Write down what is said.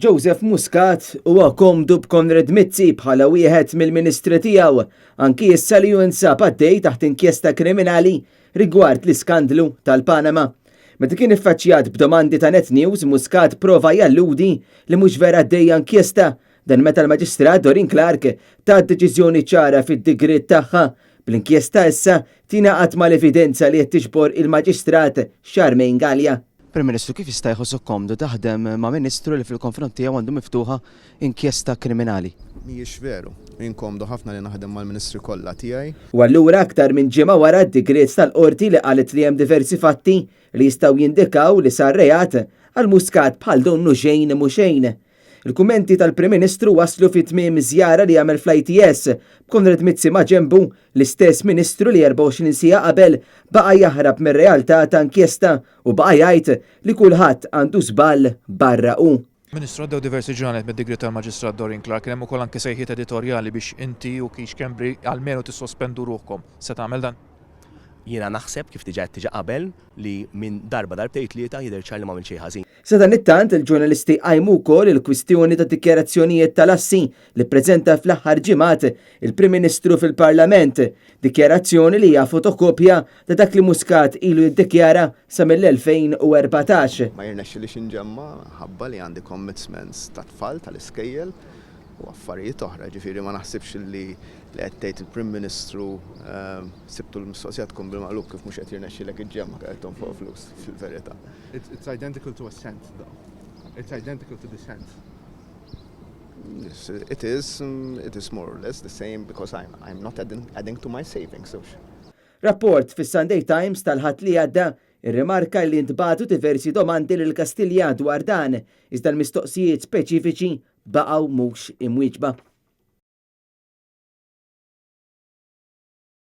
Joseph Muscat huwa komdu b'Konrad Mizzi bħala wieħed mill-ministri tiegħu anki issa li jinsab għaddej taħt inkjesta kriminali rigward l-iskandlu tal-Panama. Meta kien iffaċċjat b'domandi ta' Net News, Muscat prova jalludi li mhux vera għaddej inkjesta dan meta l-Maġistrat Dorin Clark ta' deċiżjoni ċara fid-digrit tagħha bl-inkjesta issa tingħaqad mal-evidenza li qed tiġbor il-Maġistrat Charmaine Gallia. Prim Ministru, kif jista' jħossok komdu taħdem ma' Ministru li fil-konfront tiegħu għandu miftuħa inkjesta kriminali? Mhijiex veru, inkomdu ħafna li naħdem mal-Ministri kollha tiegħi. U allura aktar minn ġimgħa wara d-digriet tal-qorti li qalet li hemm diversi fatti li jistgħu jindikaw li sar reat għal Muscat bħal donnu xejn mhu xejn. Il-kummenti tal-Prim Ministru waslu fi tmiem żjara li għamel fl-ITS b'Konrad Mizzi ma' ġenbu l-istess Ministru li 24 siegħa qabel baqa' jaħrab mir-realtà ta' inkjesta u baqa' jgħid li kulħadd għandu żball barra hu. Ministru għaddew diversi ġranet mid-digri tal-Maġistrat Dorin Clark, hemm ukoll anke sejħiet editorjali biex inti u Kix Kembri almenu tissospendu ruħkom. Se tagħmel dan? Jiena naħseb kif tiġa qabel li minn darba darbtejn tlieta jidher ċar li m'għamil xejn ħażin. Sa dan it-tant il-ġurnalisti qajmu wkoll il-kwistjoni ta' dikjarazzjonijiet tal-assi li ppreżenta fl-aħħar ġimgħat il-Prim Ministru fil-Parlament, dikjarazzjoni li hija fotokopja ta' dak li Muscat ilu jiddikjara sa mill-2014. Ma jirnexxilix inġemma ħabba li għandi commitments ta' tfal tal-iskejjel u affarijiet oħra, ġifieri ma naħsibx li qed tgħid il-Prim Ministru sibtu l-mistoqsija tkun bil-maqlub kif mhux qed jirnexxilek iġġemma qedhom fuq flus fil-verità. It's identical to assent though. It's identical to dissent. Yes, it is more or less the same because I'm not adding to my savings. Rapport fis-Sunday Times tal-ħadd li għadda irrimarka li ntbagħtu diversi domandi lil Kastilja dwar dan iżda l-mistoqsijiet speċifiċi baqgħu mhux imwieġba.